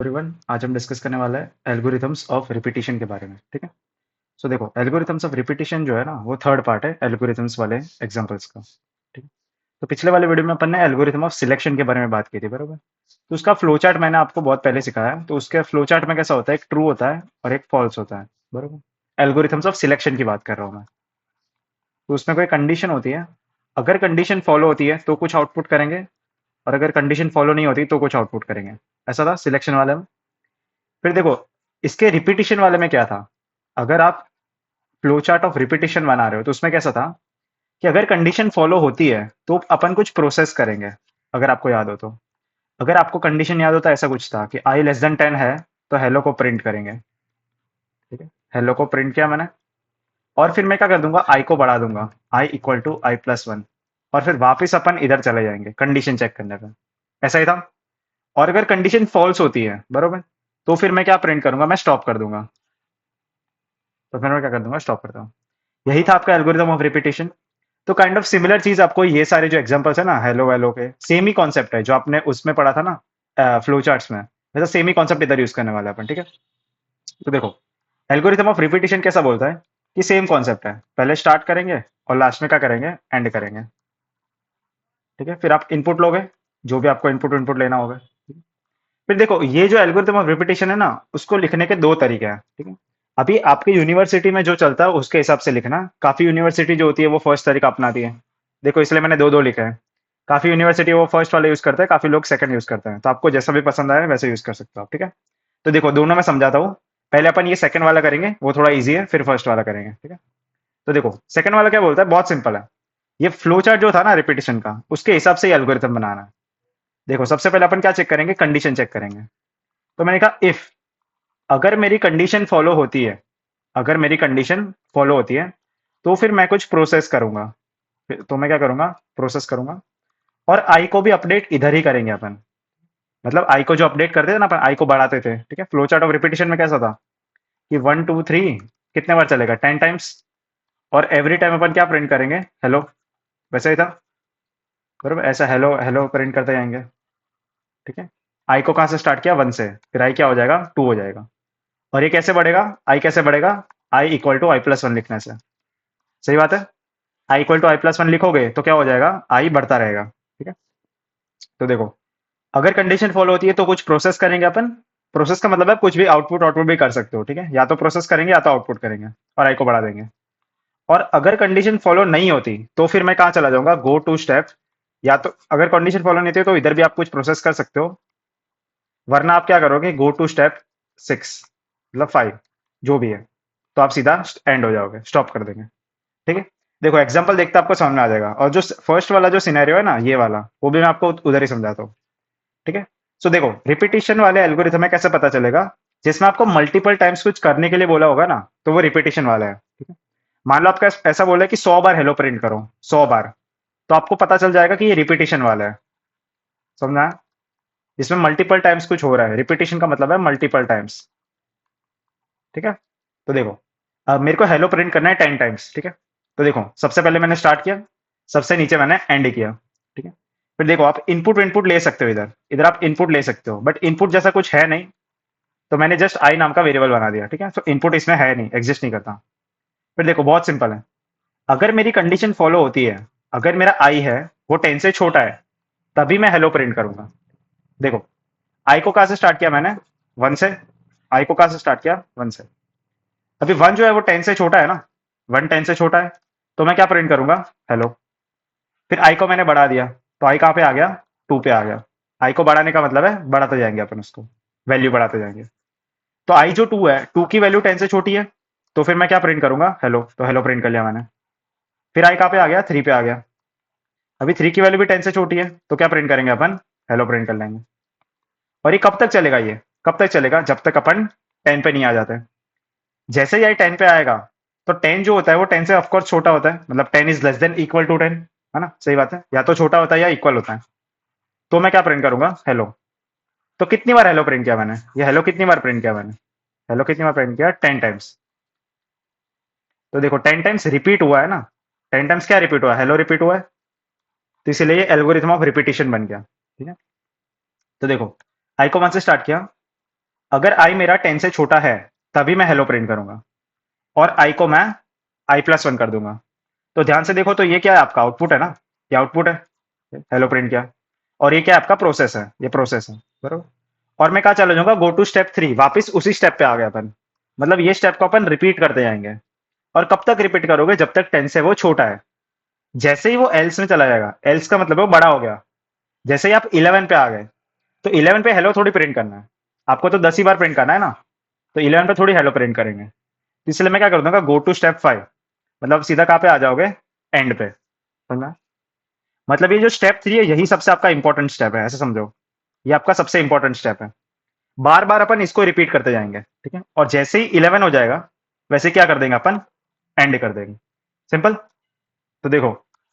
Everyone, आज हम discuss करने वाला है एल्गोरिथम्स ऑफ रिपीटिशन के बारे में। ठीक है। सो देखो, एल्गोरिथम्स ऑफ रिपीटिशन जो है ना, वो थर्ड पार्ट है एल्गोरिथम्स वाले एग्जांपल्स का। ठीक है। तो पिछले वाले वीडियो में अपन ने एल्गोरिथम ऑफ सिलेक्शन के बारे में बात की थी, बरोबर। तो उसका फ्लो चार्ट मैंने आपको बहुत पहले सिखाया है। तो उसके फ्लो चार्ट में कैसा होता है, एक ट्रू होता है और एक फॉल्स होता है, बरोबर। एल्गोरिथम्स ऑफ सिलेक्शन की बात कर रहा हूँ मैं। तो उसमें कोई कंडीशन होती है। अगर कंडीशन फॉलो होती है तो कुछ आउटपुट करेंगे, और अगर कंडीशन फॉलो नहीं होती तो कुछ आउटपुट करेंगे। ऐसा था सिलेक्शन वाले में। फिर देखो, इसके रिपीटिशन वाले में क्या था। अगर आप फ्लो चार्ट ऑफ रिपीटिशन बना रहे हो तो उसमें कैसा था कि अगर कंडीशन फॉलो होती है तो अपन कुछ प्रोसेस करेंगे। अगर आपको याद हो तो, अगर आपको कंडीशन याद होता, ऐसा कुछ था कि आई लेस देन 10 है, तो हेलो को प्रिंट करेंगे। ठीक है। हेलो को प्रिंट किया मैंने, और फिर मैं क्या कर दूंगा, आई को बढ़ा दूंगा, i equal to i plus one. और फिर वापस अपन इधर चले जाएंगे कंडीशन चेक करने पे। ऐसा ही था। और अगर कंडीशन फॉल्स होती है, बरोबर, तो फिर मैं क्या प्रिंट करूंगा, मैं स्टॉप कर दूंगा। तो फिर मैं क्या कर दूंगा, स्टॉप करता हूँ। यही था आपका एल्गोरिथम ऑफ रिपीटिशन। तो काइंड ऑफ सिमिलर चीज आपको ये सारे जो एग्जांपल्स है ना, हेलो वेलो के, सेम ही कॉन्सेप्ट है जो आपने उसमें पढ़ा था ना, फ्लो चार्ट्स में, वैसा सेम ही कॉन्सेप्ट इधर यूज करने वाला है अपन। ठीक है। तो देखो, एल्गोरिथम ऑफ रिपीटिशन कैसा बोलता है कि सेम कॉन्सेप्ट है, पहले स्टार्ट करेंगे और लास्ट में क्या करेंगे, एंड करेंगे। ठीक है। फिर आप इनपुट लोगे, जो भी आपको इनपुट इनपुट लेना होगा। फिर देखो, ये जो एल्गोरिथम ऑफ रिपीटिशन है ना, उसको लिखने के दो तरीके हैं। ठीक है। अभी आपकी यूनिवर्सिटी में जो चलता है उसके हिसाब से लिखना। काफी यूनिवर्सिटी जो होती है वो फर्स्ट तरीका अपनाती है। देखो, इसलिए मैंने दो दो लिखा है। काफी यूनिवर्सिटी वो फर्स्ट वाला यूज करते हैं, काफी लोग सेकंड यूज करते हैं। तो आपको जैसा भी पसंद आए वैसे यूज कर सकते हो आप। ठीक है। तो देखो, दोनों में समझाता हूँ। पहले अपन ये सेकंड वाला करेंगे, वो थोड़ा इजी है, फिर फर्स्ट वाला करेंगे। ठीक है। तो देखो, सेकंड वाला क्या बोलता है, बहुत सिंपल है। ये फ्लो चार्ट जो था ना रिपीटिशन का, उसके हिसाब से एल्गोरिथम बनाना है। देखो, सबसे पहले अपन क्या चेक करेंगे, कंडीशन चेक करेंगे। तो मैंने कहा इफ, अगर मेरी कंडीशन फॉलो होती है, अगर मेरी कंडीशन फॉलो होती है, तो फिर मैं कुछ प्रोसेस करूंगा। तो मैं क्या करूंगा, प्रोसेस करूंगा। और आई को भी अपडेट इधर ही करेंगे अपन। मतलब आई को जो अपडेट करते थे ना अपन, आई को बढ़ाते थे। ठीक है। फ्लो चार्ट ऑफ रिपीटिशन में कैसा था कि 1 2 3 कितने बार चलेगा, 10 टाइम्स। और एवरी टाइम अपन क्या प्रिंट करेंगे, हेलो। वैसा ही था, बराबर। ऐसा हेलो हेलो प्रिंट करते जाएंगे। ठीक है। आई को कहां से स्टार्ट किया, 1 से, फिर आई क्या हो जाएगा, 2 हो जाएगा। और ये कैसे बढ़ेगा, आई कैसे बढ़ेगा, i equal to i plus one लिखने से। सही बात है। I equal to i plus one लिखोगे तो क्या हो जाएगा, आई बढ़ता रहेगा। ठीक है। तो देखो, अगर कंडीशन फॉलो होती है तो कुछ प्रोसेस करेंगे अपन। प्रोसेस का मतलब है कुछ भी आउटपुट आउटपुट भी कर सकते हो। ठीक है। या तो प्रोसेस करेंगे या तो आउटपुट करेंगे, और आई को बढ़ा देंगे। और अगर कंडीशन फॉलो नहीं होती तो फिर मैं कहाँ चला जाऊंगा, गो टू स्टेप। या तो अगर कंडीशन फॉलो नहीं होती तो इधर भी आप कुछ प्रोसेस कर सकते हो, वरना आप क्या करोगे, गो टू स्टेप 6, मतलब 5, जो भी है। तो आप सीधा एंड हो जाओगे, स्टॉप कर देंगे। ठीक है। देखो, एग्जांपल देखते आपको समझ में आ जाएगा। और जो फर्स्ट वाला जो सिनेरियो है ना, ये वाला, वो भी मैं आपको उधर ही समझाता हूँ। ठीक है। सो देखो, रिपीटिशन वाले एल्गोरिथम में कैसे पता चलेगा, जिसमें आपको मल्टीपल टाइम्स कुछ करने के लिए बोला होगा ना, तो वो रिपीटिशन वाला है। ठीक है। मान लो आपका ऐसा बोला है कि 100 बार हेलो प्रिंट करो, 100 बार, तो आपको पता चल जाएगा कि ये रिपीटिशन वाला है। समझना। इसमें मल्टीपल टाइम्स कुछ हो रहा है, रिपीटिशन का मतलब है मल्टीपल टाइम्स। ठीक है। तो देखो, अब मेरे को हेलो प्रिंट करना है 10 टाइम्स। ठीक है। तो देखो, सबसे पहले मैंने स्टार्ट किया, सबसे नीचे मैंने एंड किया। ठीक है। फिर देखो, आप इनपुट इनपुट ले सकते हो, इधर इधर आप इनपुट ले सकते हो, बट इनपुट जैसा कुछ है नहीं। तो मैंने जस्ट आई नाम का वेरिएबल बना दिया। ठीक है। तो इनपुट इसमें है नहीं, एग्जिस्ट नहीं करता। फिर देखो, बहुत सिंपल है। अगर मेरी कंडीशन फॉलो होती है, अगर मेरा आई है वो 10 से छोटा है, तभी मैं हेलो प्रिंट करूंगा। देखो, आई को कहां से स्टार्ट किया मैंने, 1 से। आई को कहां से स्टार्ट किया, 1 से। अभी 1 जो है वो 10 से छोटा है ना, 1 10 से छोटा है, तो मैं क्या प्रिंट करूंगा, हेलो। फिर आई को मैंने बढ़ा दिया, तो आई कहां पे आ गया, 2 पे आ गया। आई को बढ़ाने का मतलब है बढ़ाते जाएंगे अपन उसको, वैल्यू बढ़ाते जाएंगे। तो आई जो 2 है, 2 की वैल्यू 10 से छोटी है, तो फिर मैं क्या प्रिंट करूंगा, हेलो। तो हेलो प्रिंट कर लिया मैंने। फिर आई कहां पे आ गया, 3 पे आ गया। अभी 3 की वैल्यू भी 10 से छोटी है, तो क्या प्रिंट करेंगे अपन, हेलो प्रिंट कर लेंगे। और ये कब तक चलेगा, ये कब तक चलेगा, जब तक अपन 10 पे नहीं आ जाते। जैसे ही आई 10 पे आएगा, तो 10 जो होता है वो 10 से ऑफकोर्स छोटा होता है, मतलब 10 is less than equal to 10, है ना, सही बात है, या तो छोटा होता है या इक्वल होता है। तो मैं क्या प्रिंट करूंगा, हेलो। तो कितनी बार हेलो प्रिंट किया मैंने, ये हेलो कितनी बार प्रिंट किया मैंने, हेलो कितनी बार प्रिंट किया, 10 टाइम्स। तो देखो, 10 टाइम्स रिपीट हुआ है ना, 10 टाइम्स क्या रिपीट हुआ, हेलो रिपीट हुआ है। तो इसीलिए ये एल्गोरिथम ऑफ रिपीटिशन बन गया। ठीक है। तो देखो, आई को 1 से स्टार्ट किया, अगर आई मेरा 10 से छोटा है तभी मैं हेलो प्रिंट करूंगा, और आई को मैं i+1 कर दूंगा। तो ध्यान से देखो, तो ये क्या है, आपका आउटपुट है ना, ये आउटपुट है, हेलो प्रिंट किया। और ये क्या है, आपका प्रोसेस है, ये प्रोसेस है, बरोबर। और मैं कहा चला जाऊंगा, गो टू स्टेप 3, वापस उसी स्टेप पे आ गया अपन। मतलब ये स्टेप को अपन रिपीट करते जाएंगे। और कब तक रिपीट करोगे, जब तक 10 से वो छोटा है। जैसे ही वो एल्स में चला जाएगा, एल्स का मतलब है वो बड़ा हो गया, जैसे ही आप 11 पे आ गए, तो 11 पे हेलो थोड़ी प्रिंट करना है, आपको तो 10 ही बार प्रिंट करना है ना। तो 11 पे थोड़ी हेलो प्रिंट करेंगे, तो इसलिए मैं क्या कर दूंगा, गो टू स्टेप 5, मतलब सीधा कहाँ पे आ जाओगे, एंड पे, समझा। मतलब ये जो स्टेप 3 है, यही सबसे आपका इंपॉर्टेंट स्टेप है, ऐसे समझो, ये आपका सबसे इंपॉर्टेंट स्टेप है। बार बार अपन इसको रिपीट करते जाएंगे, ठीक है। और जैसे ही 11 हो जाएगा, वैसे क्या कर देंगे अपन, एंड कर देंगे, सिंपल। तो देखो,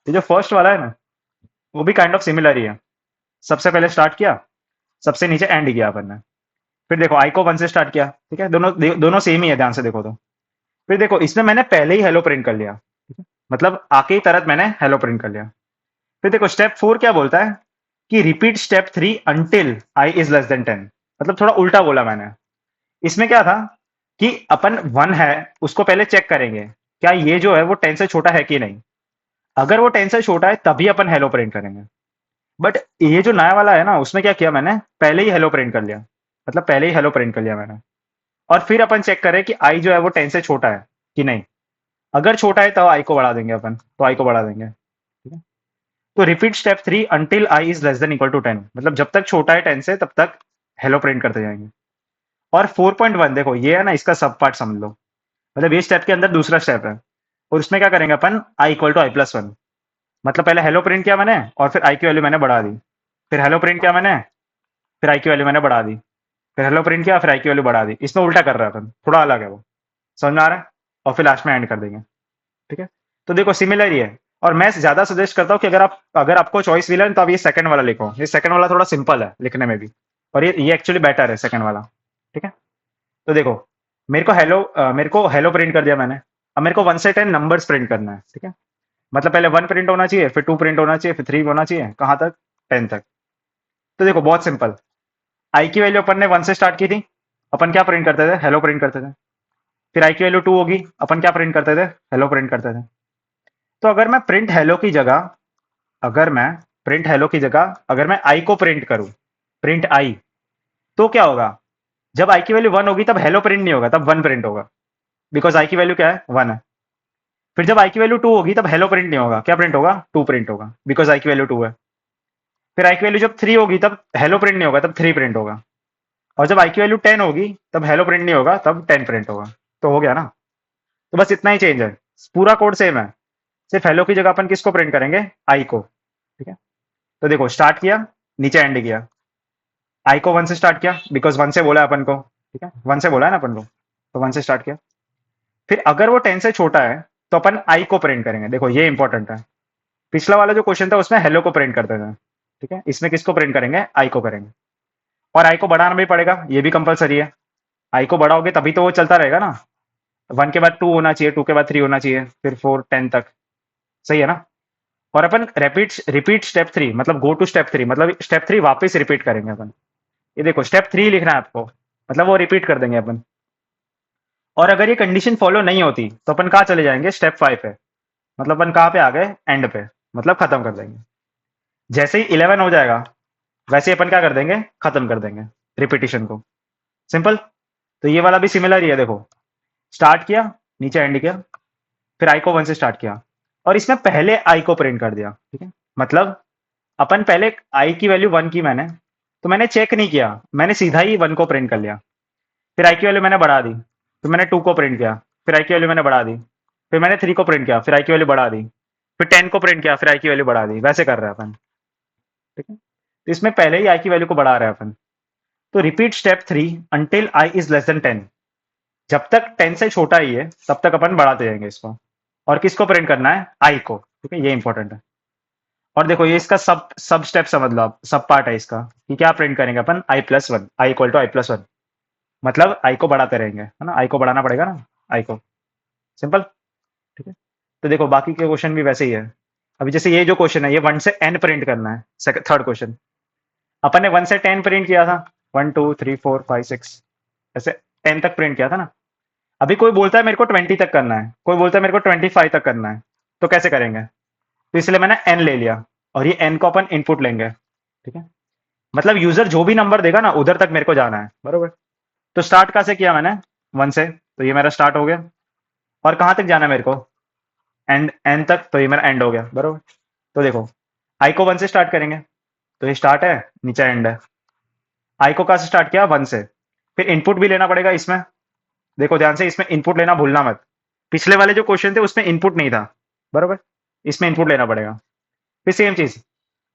ये जो फर्स्ट वाला है ना, वो भी काइंड ऑफ सिमिलर ही है। सबसे पहले स्टार्ट किया, सबसे नीचे एंड किया अपन ने। फिर देखो, आई को 1 से स्टार्ट किया, ठीक है, दोनों सेम ही है, ध्यान से देखो तो। फिर देखो, इसमें मैंने पहले ही हेलो प्रिंट कर लिया, ठीक है? मतलब आके ही तरत मैंने हेलो प्रिंट कर लिया। फिर देखो, स्टेप 4 क्या बोलता है, कि repeat step 3 until I is less then 10। मतलब थोड़ा उल्टा बोला मैंने। इसमें क्या था, कि अपन 1 है, उसको पहले चेक करेंगे, क्या ये जो है वो 10 से छोटा है कि नहीं। अगर वो 10 से छोटा है तभी अपन हेलो प्रिंट करेंगे। बट ये जो नया वाला है ना, उसमें क्या किया मैंने, पहले ही हेलो प्रिंट कर लिया। मतलब पहले ही हेलो प्रिंट कर लिया मैंने। और फिर अपन चेक करें कि आई जो है वो 10 से छोटा है कि नहीं। अगर छोटा है तो आई को बढ़ा देंगे अपन, तो आई को बढ़ा देंगे, ठीक है। तो repeat step 3 until I is less than equal to 10, मतलब जब तक छोटा है 10 से तब तक हेलो प्रिंट करते जाएंगे। और 4.1 देखो, ये है ना, इसका सब पार्ट समझ लो। मतलब ये स्टेप के अंदर दूसरा स्टेप है, और उसमें क्या करेंगे अपन, आई इक्वल टू i+1। मतलब पहले हेलो प्रिंट किया मैंने, और फिर आई की वैल्यू मैंने बढ़ा दी। फिर हेलो प्रिंट किया मैंने, फिर आई की वैल्यू मैंने बढ़ा दी। फिर हेलो प्रिंट किया, फिर आई की वैल्यू बढ़ा दी। इसमें उल्टा कर रहा है अपन, थोड़ा अलग है वो, समझ में आ रहा है। और फिर लास्ट में एंड कर देंगे, ठीक है। तो देखो, सिमिलर ही है। और मैं ज्यादा सजेस्ट करता हूँ कि अगर आपको चॉइस मिला है, तो आप ये सेकंड वाला लिखो। ये सेकंड वाला थोड़ा सिंपल है लिखने में भी, और ये एक्चुअली बेटर है सेकंड वाला, ठीक है। तो देखो, मेरे को हेलो प्रिंट कर दिया मैंने। अब मेरे को 1 से 10 नंबर्स प्रिंट करना है, ठीक है। मतलब पहले 1 प्रिंट होना चाहिए, फिर 2 प्रिंट होना चाहिए, फिर 3 होना चाहिए, कहाँ तक, 10 तक। तो देखो, बहुत सिंपल। आई की वैल्यू अपन ने 1 से स्टार्ट की थी, अपन क्या प्रिंट करते थे, हेलो प्रिंट करते थे। फिर आई की वैल्यू 2 होगी, अपन क्या प्रिंट करते थे, हेलो प्रिंट करते थे। तो अगर मैं प्रिंट हेलो की जगह अगर मैं आई को प्रिंट करूं, प्रिंट आई, तो क्या होगा, जब आई की वैल्यू 1 होगी तब हेलो प्रिंट नहीं होगा, तब 1 प्रिंट होगा, बिकॉज आई की वैल्यू क्या है, 1 है। फिर जब आई की वैल्यू 2 होगी तब हेलो प्रिंट नहीं होगा, क्या प्रिंट होगा, 2 प्रिंट होगा, बिकॉज आई की वैल्यू 2 है। फिर आई की वैल्यू जब 3 होगी तब हेलो प्रिंट नहीं होगा, तब 3 प्रिंट होगा। और जब आई की वैल्यू 10 होगी तब हेलो प्रिंट नहीं होगा, तब 10 प्रिंट होगा। तो हो गया ना। तो बस इतना ही चेंज है, पूरा कोड सेम है। सिर्फ हेलो की जगह अपन किसको प्रिंट करेंगे, आई को, ठीक है। तो देखो, स्टार्ट किया, नीचे एंड किया। आई को 1 से स्टार्ट किया, बिकॉज 1 से बोला है अपन को, ठीक है, 1 से बोला है ना अपन को, तो 1 से स्टार्ट किया। फिर अगर वो 10 से छोटा है, तो अपन आई को प्रिंट करेंगे। देखो, ये इंपॉर्टेंट है। पिछला वाला जो क्वेश्चन था उसमें हेलो को प्रिंट करते थे, ठीक है। इसमें किसको प्रिंट करेंगे, आई को करेंगे। और आई को बढ़ाना भी पड़ेगा, ये भी कंपलसरी है। आई को बढ़ाओगे तभी तो वो चलता रहेगा ना। 1 के बाद 2 होना चाहिए, 2 के बाद 3 होना चाहिए, फिर 4, 10 तक, सही है ना। और अपन रिपीट रिपीट स्टेप 3, मतलब गो टू स्टेप 3, मतलब स्टेप 3 वापस रिपीट करेंगे अपन। ये देखो, स्टेप 3 लिखना है आपको, मतलब वो रिपीट कर देंगे अपन। और अगर ये कंडीशन फॉलो नहीं होती, तो अपन कहाँ चले जाएंगे, स्टेप 5 पे। मतलब अपन कहाँ पे आ गए, एंड पे, मतलब खत्म कर देंगे। जैसे ही 11 हो जाएगा, वैसे ही अपन क्या कर देंगे, खत्म कर देंगे रिपीटिशन को, सिंपल। तो ये वाला भी सिमिलर ही है, देखो, स्टार्ट किया, नीचे एंड किया, फिर आई को 1 से स्टार्ट किया, और इसमें पहले आई को प्रिंट कर दिया, ठीक है। मतलब अपन पहले आई की वैल्यू 1 की मैंने, तो मैंने चेक नहीं किया, मैंने सीधा ही 1 को प्रिंट कर लिया। फिर आई की वैल्यू मैंने बढ़ा दी, फिर मैंने 2 को प्रिंट किया, फिर आई की वैल्यू मैंने बढ़ा दी। फिर मैंने 3 को प्रिंट किया, फिर आई की वैल्यू बढ़ा दी। फिर 10 को प्रिंट किया, फिर आई की वैल्यू बढ़ा दी। वैसे कर रहे हैं अपन, ठीक है। तो इसमें पहले ही आई की वैल्यू को बढ़ा रहे हैं अपन। तो repeat step 3 until I is less then 10। जब तक 10 से छोटा ही है तब तक अपन बढ़ाते जाएंगे इसको। और किसको प्रिंट करना है, आई को, ठीक है, ये इंपॉर्टेंट है। और देखो, ये इसका सब सब स्टेप समझ लो आप, सब पार्ट है इसका, कि क्या प्रिंट करेंगे अपन, i+1, I equal to i+1। मतलब आई को बढ़ाते रहेंगे, है ना, आई को बढ़ाना पड़ेगा ना, आई को, सिंपल, ठीक है। तो देखो, बाकी के क्वेश्चन भी वैसे ही है। अभी जैसे ये जो क्वेश्चन है, ये 1 से n प्रिंट करना है, थर्ड क्वेश्चन। अपन ने 1 से 10 प्रिंट किया था, 1 2 3 4 5 6, ऐसे 10 तक प्रिंट किया था ना। अभी कोई बोलता है मेरे को 20 तक करना है, कोई बोलता है मेरे को 25 तक करना है, तो कैसे करेंगे? तो इसलिए मैंने एन ले लिया, और ये एन को अपन इनपुट लेंगे, ठीक है। मतलब यूजर जो भी नंबर देगा ना उधर तक मेरे को जाना है, बरोबर। तो स्टार्ट कहाँ से किया मैंने? 1 से, तो ये मेरा स्टार्ट हो गया। और कहाँ तक जाना है मेरे को? एंड एन तक, तो ये मेरा एंड हो गया, बरोबर। तो देखो, आई को 1 से स्टार्ट करेंगे, तो ये स्टार्ट है, नीचे एंड है। आई को कहाँ से स्टार्ट किया? 1 से। फिर इनपुट भी लेना पड़ेगा इसमें, देखो ध्यान से, इसमें इनपुट लेना भूलना मत। पिछले वाले जो क्वेश्चन थे उसमें इनपुट नहीं था, बरोबर। इसमें इनपुट लेना पड़ेगा। फिर सेम चीज,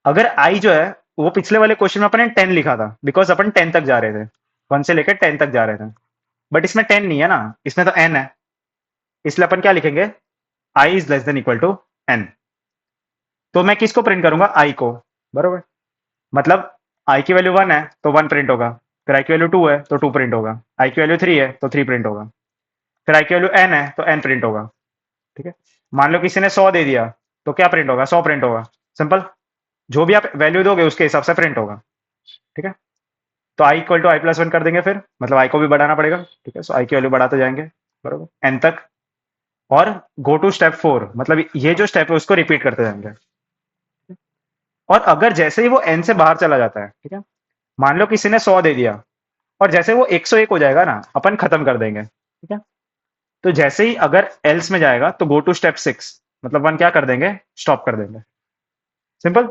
अगर आई जो है वो पिछले वाले क्वेश्चन में अपन ने 10 लिखा था, बिकॉज अपन 10 तक जा रहे थे, 1 से लेकर 10 तक जा रहे थे। बट इसमें 10 नहीं है ना, इसमें तो n है, इसलिए अपन क्या लिखेंगे? I is less than equal to n। तो मैं किसको प्रिंट करूंगा? आई को, बरोबर। मतलब आई की वैल्यू 1 है तो 1 प्रिंट होगा, फिर आई की वैल्यू 2 है तो 2 प्रिंट होगा, आई की वैल्यू 3 है तो 3 प्रिंट होगा, फिर आई की वैल्यू n है तो n प्रिंट होगा, ठीक है। मान लो किसी ने 100 दे दिया, तो क्या प्रिंट होगा? 100 प्रिंट होगा, सिंपल। जो भी आप वैल्यू दोगे उसके हिसाब से प्रिंट होगा, ठीक है। तो आई इक्वल टू आई प्लस 1 कर देंगे, फिर मतलब आई को भी बढ़ाना पड़ेगा, ठीक है। सो आई की वैल्यू बढ़ाते जाएंगे, बरोबर, एन तक। और गो टू स्टेप 4, मतलब ये जो स्टेप है उसको रिपीट करते जाएंगे। और अगर जैसे ही वो एन से बाहर चला जाता है, ठीक है, मान लो किसी ने 100 दे दिया, और जैसे वो 101 हो जाएगा ना, अपन खत्म कर देंगे, ठीक है। तो जैसे ही अगर एल्स में जाएगा तो गो टू स्टेप 6, मतलब वन क्या कर देंगे? स्टॉप कर देंगे, सिंपल।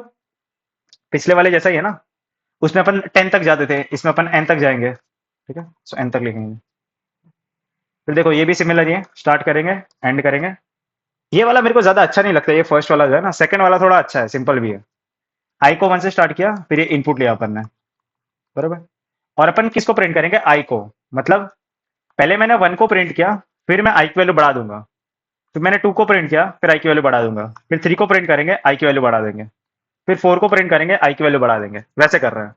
पिछले वाले जैसा ही है ना, उसमें अपन 10 तक जाते थे, इसमें अपन एन तक जाएंगे, ठीक है। सो एन तक लिखेंगे। फिर देखो ये भी सिमिलर ही है, स्टार्ट करेंगे, एंड करेंगे। ये वाला मेरे को ज्यादा अच्छा नहीं लगता, ये फर्स्ट वाला जो है ना, सेकंड वाला थोड़ा अच्छा है, सिंपल भी है। आई को 1 से स्टार्ट किया, फिर ये इनपुट लिया अपन ने, बरोबर। और अपन किसको प्रिंट करेंगे? आई को। मतलब पहले मैंने 1 को प्रिंट किया, फिर मैं आई की वैल्यू बढ़ा दूंगा, फिर मैंने 2 को प्रिंट किया, फिर आई की वैल्यू बढ़ा दूंगा, फिर 3 को प्रिंट करेंगे, आई की वैल्यू बढ़ा देंगे, फिर 4 को प्रिंट करेंगे, आई की वैल्यू बढ़ा देंगे, वैसे कर रहे हैं।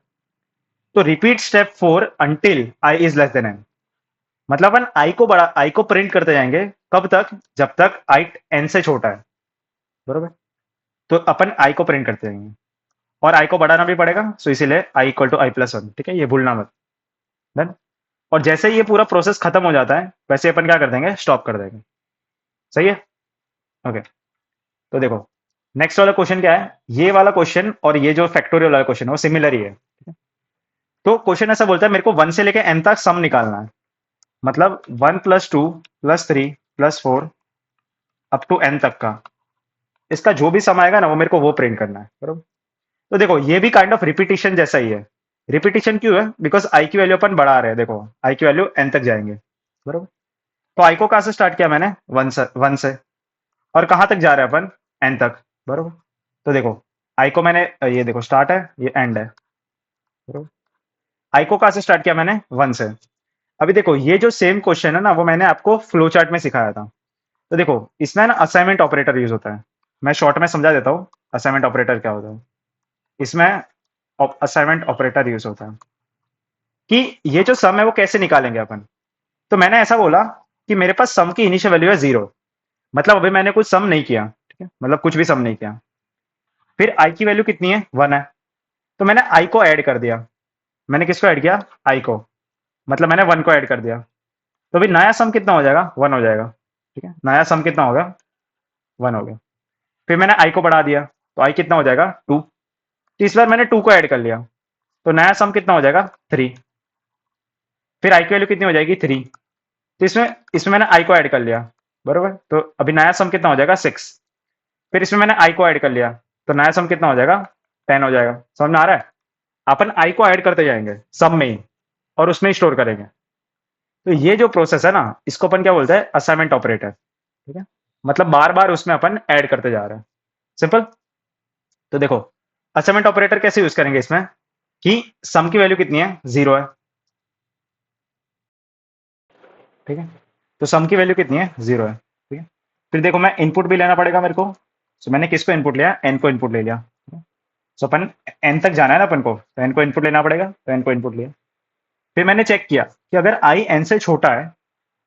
तो repeat step 4 until I is less than N. मतलब अपन आई को प्रिंट करते जाएंगे, कब तक? जब तक आई एन से छोटा है, बरोबर। तो अपन आई को प्रिंट करते जाएंगे, और आई को बढ़ाना भी पड़ेगा, सो इसीलिए आई इक्वल टू आई प्लस 1, ठीक है, ये भूलना मत। डन। और जैसे ही ये पूरा प्रोसेस खत्म हो जाता है, वैसे अपन क्या कर देंगे? स्टॉप कर देंगे, सही है। ओके। तो देखो, नेक्स्ट वाला क्वेश्चन क्या है? ये वाला क्वेश्चन और ये जो फैक्टोरियल वाला क्वेश्चन है वो सिमिलर ही है, ठीक है? तो क्वेश्चन ऐसा बोलता है मेरे को 1 से लेके n तक सम निकालना है, मतलब 1 plus 2 plus 3 plus 4 up to n तक का, इसका जो भी सम आएगा ना वो मेरे को वो प्रिंट करना है, बरोबर। तो देखो ये भी काइंड ऑफ रिपीटिशन जैसा ही है। रिपीटिशन क्यों है? बिकॉज आई की वैल्यू अपन बढ़ा रहे हैं, देखो आई की वैल्यू n तक जाएंगे, बरोबर। तो आई को कहां से स्टार्ट किया मैंने? 1 से। और कहां तक जा रहे हैं अपन? n तक, बरोबर। तो देखो, आई को मैंने, ये देखो स्टार्ट है, ये एंड है, बरोबर। आई को कहां से स्टार्ट किया मैंने? 1 से। अभी देखो ये जो सेम क्वेश्चन है ना, वो मैंने आपको फ्लो चार्ट में सिखाया था। तो देखो इसमें ना असाइनमेंट ऑपरेटर यूज होता है, मैं शॉर्ट में समझा देता हूँ असाइनमेंट ऑपरेटर क्या होता है। इसमें असाइनमेंट ऑपरेटर यूज होता है कि ये जो सम है वो कैसे निकालेंगे अपन। तो मैंने ऐसा बोला कि मेरे पास सम की इनिशियल वैल्यू है 0, मतलब अभी मैंने कुछ सम नहीं किया, ठीक है, मतलब कुछ भी सम नहीं किया। फिर आई की वैल्यू कितनी है? 1 है। तो मैंने आई को ऐड कर दिया। मैंने किसको ऐड किया? आई को। मतलब मैंने 1 को ऐड कर दिया। तो अभी नया सम कितना हो जाएगा? 1 हो जाएगा, ठीक है। नया सम कितना होगा? 1 हो गया। फिर मैंने आई को बढ़ा दिया, तो आई कितना हो जाएगा? 2। तो इस बार मैंने 2 को ऐड कर लिया, तो नया सम कितना हो जाएगा? 3। फिर आई की वैल्यू कितनी हो जाएगी? 3। तो इसमें इसमें मैंने आई को ऐड कर लिया, बरोबर। तो अभी नया सम कितना हो जाएगा? 6। फिर इसमें मैंने आई को ऐड कर लिया, तो नया सम कितना हो जाएगा? 10 हो जाएगा। समझ में आ रहा है? अपन आई को ऐड करते जाएंगे सम में ही, और उसमें ही स्टोर करेंगे। तो ये जो प्रोसेस है ना, इसको अपन क्या बोलते हैं? असाइनमेंट ऑपरेटर, ठीक है। मतलब बार बार उसमें अपन ऐड करते जा रहे हैं, सिंपल। तो देखो असाइनमेंट ऑपरेटर कैसे यूज करेंगे इसमें, कि सम की वैल्यू कितनी है? 0 है, ठीक है। तो सम की वैल्यू कितनी है? 0 है, ठीक है। फिर देखो मैं इनपुट भी लेना पड़ेगा मेरे को, सो मैंने किसको इनपुट लिया? एन को इनपुट ले लिया। सो अपन एन तक जाना है ना अपन को, तो एन को इनपुट लेना पड़ेगा, तो एन को इनपुट लिया। फिर मैंने चेक किया कि अगर आई एन से छोटा है,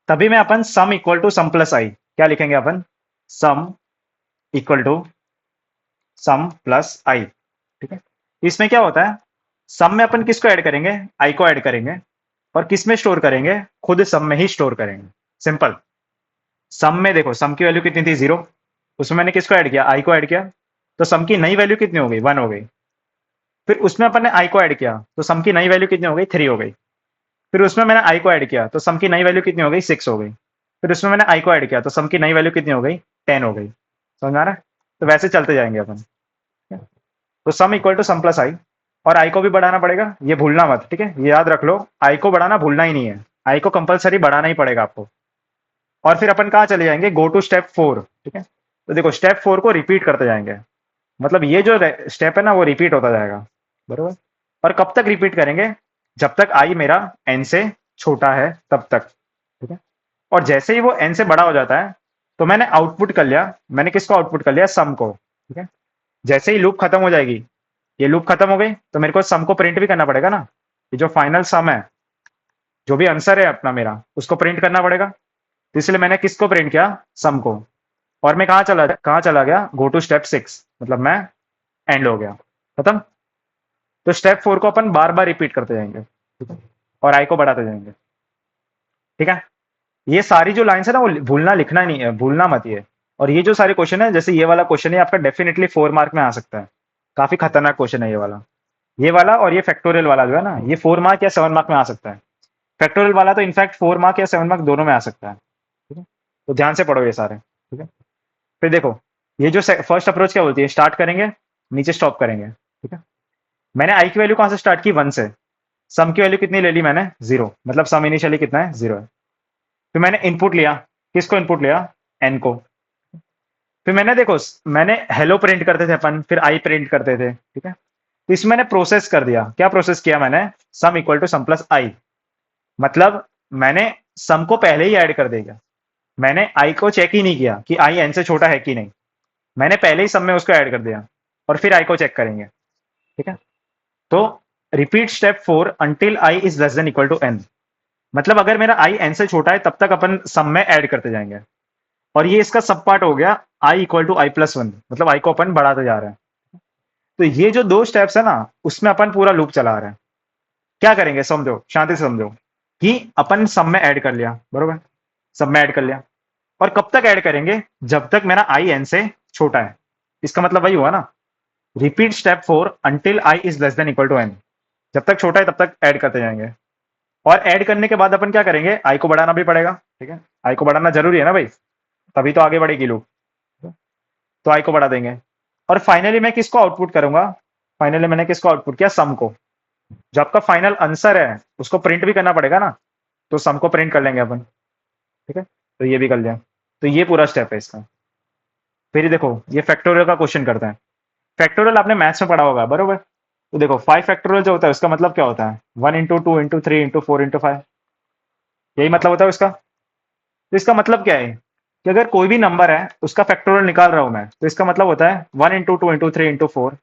तभी मैं अपन sum equal to sum plus i क्या लिखेंगे अपन? Sum equal to sum plus i, ठीक है। इसमें क्या होता है? सम में अपन किसको ऐड करेंगे? आई को ऐड करेंगे। और किस में स्टोर करेंगे? खुद सम में ही स्टोर करेंगे। सिंपल। सम में देखो, सम की वैल्यू कितनी थी? 0। उसमें मैंने किसको ऐड किया? आई को ऐड किया। तो सम की नई वैल्यू कितनी हो गई? 1 हो गई। फिर उसमें अपन ने आई को ऐड किया, तो सम की नई वैल्यू कितनी हो गई? 3 हो गई। फिर उसमें मैंने आई को ऐड किया, तो सम की नई वैल्यू कितनी हो गई? 6 हो गई। फिर उसमें मैंने आई को ऐड किया, तो सम की नई वैल्यू कितनी हो गई? 10 हो गई। समझ आ रहा है? तो वैसे चलते जाएंगे अपन। तो sum equal to sum plus i. और आई को भी बढ़ाना पड़ेगा, ये भूलना मत, ठीक है? ये याद रख लो, आई को बढ़ाना भूलना ही नहीं है। आई को कंपलसरी बढ़ाना ही पड़ेगा आपको। और फिर अपन कहाँ चले जाएंगे? Go to step 4। ठीक है? तो देखो, स्टेप 4 को रिपीट करते जाएंगे। मतलब ये जो स्टेप है ना, वो रिपीट होता जाएगा। बरोबर। और कब तक रिपीट करेंगे? जब तक आई मेरा एन से छोटा है तब तक। ठीक है? और जैसे ही वो एन से बड़ा हो जाता है, तो मैंने आउटपुट कर लिया। मैंने किसको आउटपुट कर लिया? सम को। ठीक है? जैसे ही लूप खत्म हो जाएगी, ये लूप खत्म हो गई, तो मेरे को सम को प्रिंट भी करना पड़ेगा ना। ये जो फाइनल सम है, जो भी आंसर है अपना मेरा, उसको प्रिंट करना पड़ेगा। तो इसलिए मैंने किसको प्रिंट किया? सम को। और मैं कहाँ चला गया? Go to step 6। मतलब मैं एंड हो गया, खत्म। तो स्टेप 4 को अपन बार बार रिपीट करते जाएंगे, ठीक है? और आई को बढ़ाते जाएंगे। ठीक है? ये सारी जो लाइन्स है ना, वो भूलना, लिखना नहीं है, भूलना मत ये। और ये जो सारे क्वेश्चन है, जैसे ये वाला क्वेश्चन है आपका, डेफिनेटली 4 मार्क में आ सकता है। काफी खतरनाक क्वेश्चन है ये वाला। ये वाला और ये फैक्टोरियल वाला जो है ना, ये 4 मार्क या 7 मार्क में आ सकता है। फैक्टोरियल वाला तो इनफैक्ट 4 मार्क या 7 मार्क दोनों में आ सकता है। ठीक है? तो ध्यान से पढ़ो ये सारे। ठीक है? फिर देखो, ये जो फर्स्ट अप्रोच क्या बोलती है? स्टार्ट करेंगे, नीचे स्टॉप करेंगे। ठीक है? मैंने आई की वैल्यू कहां से स्टार्ट की? 1 से। सम की वैल्यू कितनी ले ली मैंने? 0। मतलब सम इनिशियली कितना है? 0 है। फिर मैंने इनपुट लिया। किसको इनपुट लिया? एन को। फिर मैंने देखो, मैंने हेलो प्रिंट करते थे अपन, फिर आई प्रिंट करते थे। ठीक है? तो इसमें मैंने प्रोसेस कर दिया। क्या प्रोसेस किया मैंने? Sum equal to sum plus i. मतलब मैंने सम को पहले ही ऐड कर दिया। मैंने आई को चेक ही नहीं किया कि आई एन से छोटा है कि नहीं। मैंने पहले ही सम में उसको ऐड कर दिया। और फिर आई को चेक करेंगे। ठीक है? तो repeat step 4 until I is less than equal to N. मतलब अगर मेरा आई एन से छोटा है, तब तक अपन सम में ऐड करते जाएंगे। और ये इसका सब पार्ट हो गया, आई इक्वल टू आई प्लस 1। मतलब आई को अपन बढ़ाते जा रहे हैं। तो ये जो 2 स्टेप्स है ना, उसमें अपन पूरा लूप चला रहे हैं। क्या करेंगे? समझो, शांति से समझो कि अपन सब में ऐड कर लिया। बरोबर? सब में ऐड कर लिया। और कब तक ऐड करेंगे? जब तक मेरा आई एन से छोटा है। इसका मतलब वही हुआ ना, repeat step 4 until I is less than equal to N. जब तक छोटा है तब तक ऐड करते जाएंगे। और ऐड करने के बाद अपन क्या करेंगे? आई को बढ़ाना भी पड़ेगा। ठीक है? आई को बढ़ाना जरूरी है ना भाई, तभी तो आगे बढ़ेगी लूप। तो आई को बढ़ा देंगे। और फाइनली मैं किसको आउटपुट करूंगा? फाइनली मैंने किसको आउटपुट किया? सम को। जो आपका फाइनल आंसर है, उसको प्रिंट भी करना पड़ेगा ना। तो सम को प्रिंट कर लेंगे अपन। ठीक है? तो ये भी कर लिया। तो ये पूरा स्टेप है इसका। फिर देखो, ये फैक्टोरियल का क्वेश्चन करते हैं। फैक्टोरियल आपने मैथ्स में पढ़ा होगा, बरोबर? तो देखो, 5 फैक्टोरियल जो होता है, उसका मतलब क्या होता है? 1 इंटू 2 इंटू 3 इंटू 4 इंटू 5। यही मतलब होता है उसका। तो इसका मतलब क्या है? कि अगर कोई भी नंबर है, उसका फैक्टोरियल निकाल रहा हूं मैं, तो इसका मतलब होता है 1 इंटू 2 इंटू 3 इंटू 4।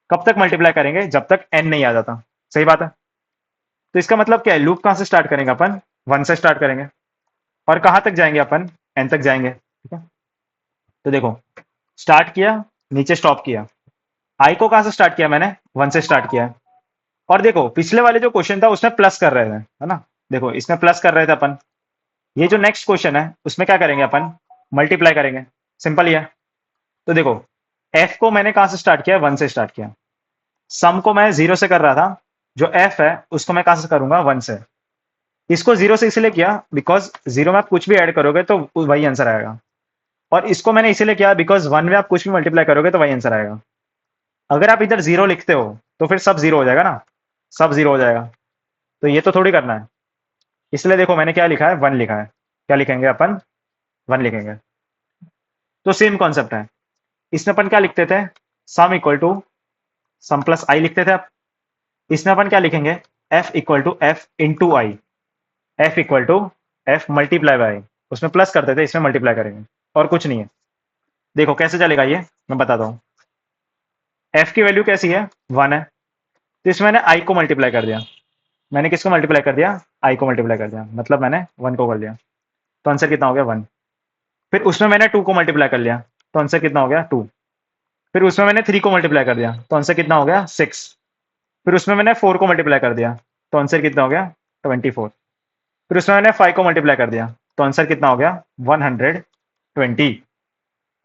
कब तक मल्टीप्लाई करेंगे? जब तक एन नहीं आ जाता। सही बात है? तो इसका मतलब क्या है? लूप कहां से स्टार्ट करेंगे अपन? 1 से स्टार्ट करेंगे। और कहां तक जाएंगे अपन? एन तक जाएंगे। ठीक है? तो देखो, स्टार्ट किया, नीचे स्टॉप किया। आई को कहां से स्टार्ट किया मैंने? 1 से स्टार्ट किया है। और देखो, पिछले वाले जो क्वेश्चन था, उसमें प्लस कर रहे थे, है ना? देखो, इसमें प्लस कर रहे थे अपन। ये जो नेक्स्ट क्वेश्चन है, उसमें क्या करेंगे अपन? मल्टीप्लाई करेंगे। सिंपल ही है। तो देखो, एफ को मैंने कहां से स्टार्ट किया? 1 से स्टार्ट किया। सम को मैं 0 से कर रहा था। जो एफ है, उसको मैं कहां से करूंगा? 1 से। इसको 0 से इसलिए किया बिकॉज 0 में आप कुछ भी ऐड करोगे तो वही आंसर आएगा। और इसको मैंने इसीलिए किया बिकॉज 1 में आप कुछ भी मल्टीप्लाई करोगे तो वही आंसर आएगा। अगर आप इधर 0 लिखते हो, तो फिर सब 0 हो जाएगा ना। सब 0 हो जाएगा। तो ये तो थोड़ी करना है। इसलिए देखो, मैंने क्या लिखा है? 1 लिखा है। क्या लिखेंगे अपन? 1 लिखेंगे। तो सेम कॉन्सेप्ट है। इसमें अपन क्या लिखते थे? Sum equal to sum plus i लिखते थे आप। इसमें अपन क्या लिखेंगे? F equal to f into i. F equal to f multiply by. उसमें प्लस करते थे, इसमें मल्टीप्लाई करेंगे। और कुछ नहीं है। देखो कैसे चलेगा ये, मैं बताता हूँ। एफ की वैल्यू कैसी है? 1 है। तो इसमें मैंने आई को मल्टीप्लाई कर दिया। मैंने किसको मल्टीप्लाई कर दिया? आई को मल्टीप्लाई कर दिया। मतलब मैंने 1 को कर लिया। तो आंसर कितना हो गया? 1। फिर उसमें मैंने 2 को मल्टीप्लाई कर लिया। तो आंसर कितना हो गया? 2। फिर उसमें मैंने 3 को मल्टीप्लाई कर दिया। तो आंसर कितना हो गया? 6। फिर उसमें मैंने 4 को मल्टीप्लाई कर दिया। तो आंसर कितना हो गया? 124। फिर उसमें मैंने 5 को मल्टीप्लाई कर दिया, तो आंसर कितना हो गया 120।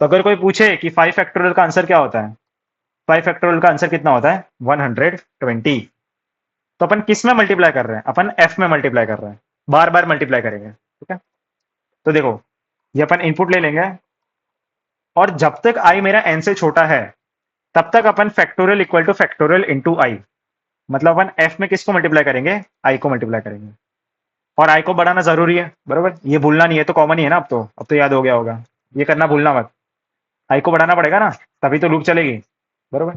तो अगर कोई पूछे कि 5 फैक्टोरियल का आंसर क्या होता है, 5 फैक्टोरियल का आंसर कितना होता है 120। तो अपन किस में मल्टीप्लाई कर रहे हैं, अपन एफ में मल्टीप्लाई कर रहे हैं, बार बार मल्टीप्लाई करेंगे, ठीक है। तो देखो, ये अपन इनपुट ले लेंगे, और जब तक आई मेरा एन से छोटा है तब तक अपन factorial equal to factorial into i, मतलब अपन एफ में किसको मल्टीप्लाई करेंगे, आई को मल्टीप्लाई करेंगे। और आई को बढ़ाना जरूरी है, बरोबर, ये भूलना नहीं है, तो कॉमन ही है ना, अब तो याद हो गया होगा, ये करना भूलना मत। आई को बढ़ाना पड़ेगा ना, तभी तो लूप चलेगी, बरोबर।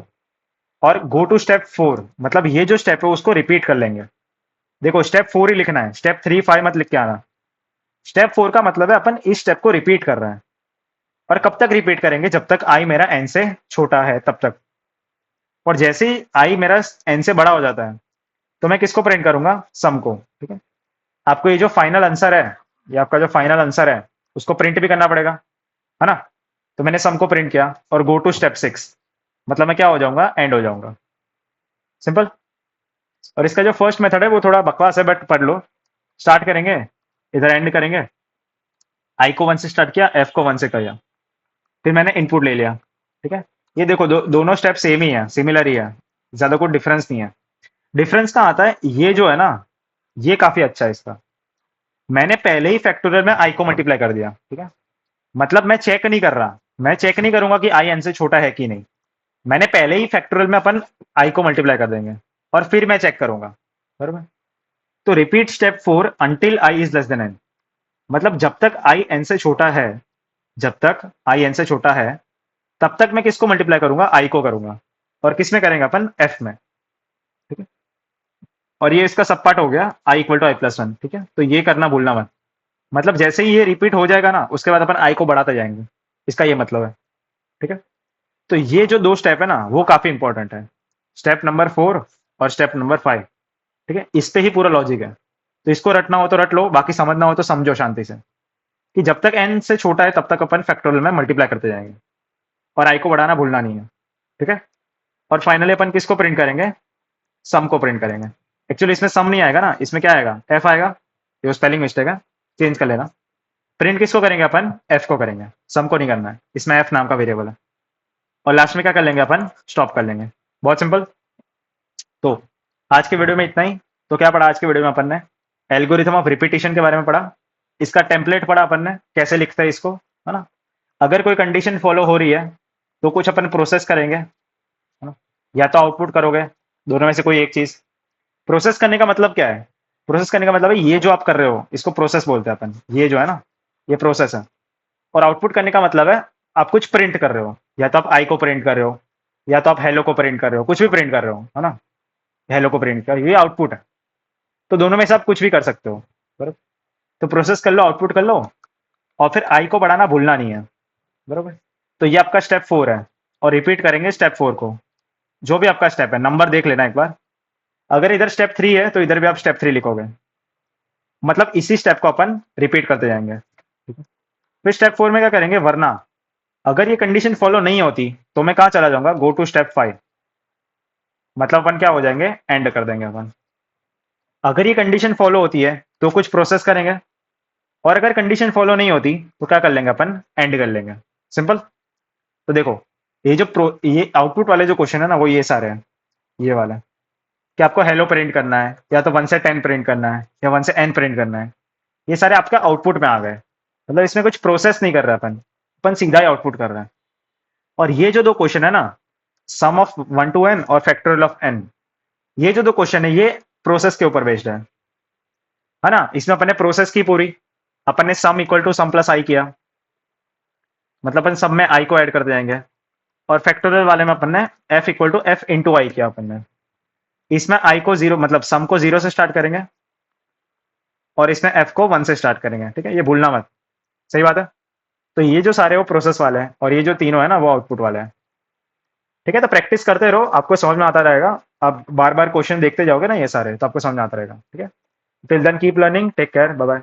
और गो टू स्टेप 4, मतलब ये जो स्टेप है उसको रिपीट कर लेंगे। देखो स्टेप 4 ही लिखना है, स्टेप 3 5 मत लिख के आना। स्टेप 4 का मतलब है अपन इस स्टेप को रिपीट कर रहे हैं। और कब तक रिपीट करेंगे, जब तक आई मेरा एन से छोटा है तब तक। और जैसे ही आई मेरा एन से बड़ा हो जाता है, तो मैं किसको प्रिंट करूंगा, सम को, ठीक है। आपको ये जो फाइनल आंसर है, ये आपका जो फाइनल आंसर है उसको प्रिंट भी करना पड़ेगा, है ना। तो मैंने सम को प्रिंट किया और गो टू स्टेप 6, मतलब मैं क्या हो जाऊंगा, एंड हो जाऊंगा, सिंपल। और इसका जो फर्स्ट मेथड है वो थोड़ा बकवास है, बट पढ़ लो। स्टार्ट करेंगे, इधर एंड करेंगे, आई को 1 से स्टार्ट किया, एफ को 1 से किया, फिर मैंने इनपुट ले लिया, ठीक है। ये देखो दोनों स्टेप सेम ही है, सिमिलर ही है, ज्यादा कोई डिफरेंस नहीं है। डिफरेंस कहाँ आता है, ये जो है ना, ये काफी अच्छा है इसका। मैंने पहले ही फैक्टोरियल में आई को मल्टीप्लाई कर दिया, ठीक है। मतलब मैं चेक नहीं कर रहा, मैं चेक नहीं करूंगा कि आई एन से छोटा है कि नहीं। मैंने पहले ही फैक्टोरियल में अपन आई को मल्टीप्लाई कर देंगे, और फिर मैं चेक करूंगा, बराबर। तो repeat step 4 until I is less than N, मतलब जब तक आई एन से छोटा है, जब तक आई एन से छोटा है तब तक मैं किसको मल्टीप्लाई करूंगा, आई को करूंगा। और किस में करेंगे अपन, एफ में, ठीक है। और ये इसका सब पार्ट हो गया, आई इक्वल टू आई प्लस 1, ठीक है। तो ये करना भूलना मत, मतलब जैसे ही ये रिपीट हो जाएगा ना, उसके बाद अपन आई को बढ़ाते जाएंगे, इसका ये मतलब है, ठीक है। तो ये जो दो स्टेप है ना, वो काफी इंपॉर्टेंट है, स्टेप नंबर 4 और स्टेप नंबर 5, ठीक है। इस पे ही पूरा लॉजिक है। तो इसको रटना हो तो रट लो, बाकी समझना हो तो समझो शांति से, कि जब तक एन से छोटा है तब तक अपन फैक्टोरियल में मल्टीप्लाई करते जाएंगे, और आई को बढ़ाना भूलना नहीं है, ठीक है। और फाइनली अपन किसको प्रिंट करेंगे, सम को प्रिंट करेंगे। एक्चुअली इसमें सम नहीं आएगा ना, इसमें क्या आएगा, एफ आएगा, ये स्पेलिंग मिस्टेक है, चेंज कर लेना। प्रिंट किसको करेंगे अपन, एफ को करेंगे, सम को नहीं करना है, इसमें एफ नाम का वेरिएबल है। और लास्ट में क्या कर लेंगे अपन, स्टॉप कर लेंगे, बहुत सिंपल। तो आज के वीडियो में इतना ही। तो क्या पढ़ा आज के वीडियो में अपन ने, एल्गोरिथम ऑफ रिपीटिशन के बारे में पढ़ा, इसका टेम्पलेट पढ़ा अपन ने, कैसे लिखते हैं इसको, है ना। अगर कोई कंडीशन फॉलो हो रही है तो कुछ अपन प्रोसेस करेंगे, है ना, या तो आउटपुट करोगे, दोनों में से कोई एक चीज। प्रोसेस करने का मतलब क्या है, प्रोसेस करने का मतलब है ये जो आप कर रहे हो इसको प्रोसेस बोलते हैं अपन, ये जो है ना, ये प्रोसेस है। और आउटपुट करने का मतलब है आप कुछ प्रिंट कर रहे हो, या तो आप आई को प्रिंट कर रहे हो, या तो आप हेलो को प्रिंट कर रहे हो, कुछ भी प्रिंट कर रहे हो, है ना। हेलो को प्रिंट कर, ये आउटपुट है। तो दोनों में से आप कुछ भी कर सकते हो, बराबर। तो प्रोसेस कर लो, आउटपुट कर लो, और फिर आई को बढ़ाना भूलना नहीं है, बराबर। तो ये आपका स्टेप 4 है, और रिपीट करेंगे स्टेप 4 को, जो भी आपका स्टेप है, नंबर देख लेना एक बार। अगर इधर स्टेप 3 है तो इधर भी आप स्टेप 3 लिखोगे, मतलब इसी स्टेप को अपन रिपीट करते जाएंगे, ठीक है। फिर स्टेप 4 में क्या करेंगे, वरना अगर ये कंडीशन फॉलो नहीं होती तो मैं कहाँ चला जाऊंगा, गो टू स्टेप 5, मतलब अपन क्या हो जाएंगे, एंड कर देंगे अपन। अगर ये कंडीशन फॉलो होती है तो कुछ प्रोसेस करेंगे, और अगर कंडीशन फॉलो नहीं होती तो क्या कर लेंगे अपन, एंड कर लेंगे, सिंपल। तो देखो, ये आउटपुट वाले जो क्वेश्चन है ना, वो ये सारे हैं, ये वाला, कि आपको हेलो प्रिंट करना है, या तो 1 से 10 प्रिंट करना है, या 1 से n प्रिंट करना है, ये सारे आपके आउटपुट में आ गए। मतलब इसमें कुछ प्रोसेस नहीं कर रहे अपन, अपन सीधा ही आउटपुट कर रहे हैं। और ये जो दो क्वेश्चन है ना, सम ऑफ 1 to n और फैक्टोरियल ऑफ n, ये जो दो क्वेश्चन है ये प्रोसेस के ऊपर बेस्ड है ना। इसमें अपन ने प्रोसेस की पूरी, अपन ने sum equal to sum plus i किया, मतलब अपन सब में आई को ऐड करते जाएंगे। और फैक्टोरियल वाले में अपन ने f equal to f into i किया अपन ने। इसमें आई को 0, मतलब सम को 0 से स्टार्ट करेंगे, और इसमें एफ को 1 से स्टार्ट करेंगे, ठीक है, ये भूलना मत, सही बात है। तो ये जो सारे वो प्रोसेस वाले हैं, और ये जो तीनों है ना वो आउटपुट वाले हैं, ठीक है। तो प्रैक्टिस करते रहो, आपको समझ में आता रहेगा। आप बार बार क्वेश्चन देखते जाओगे ना ये सारे, तो आपको समझ में आता रहेगा, ठीक है। Till then keep learning, take care, bye bye.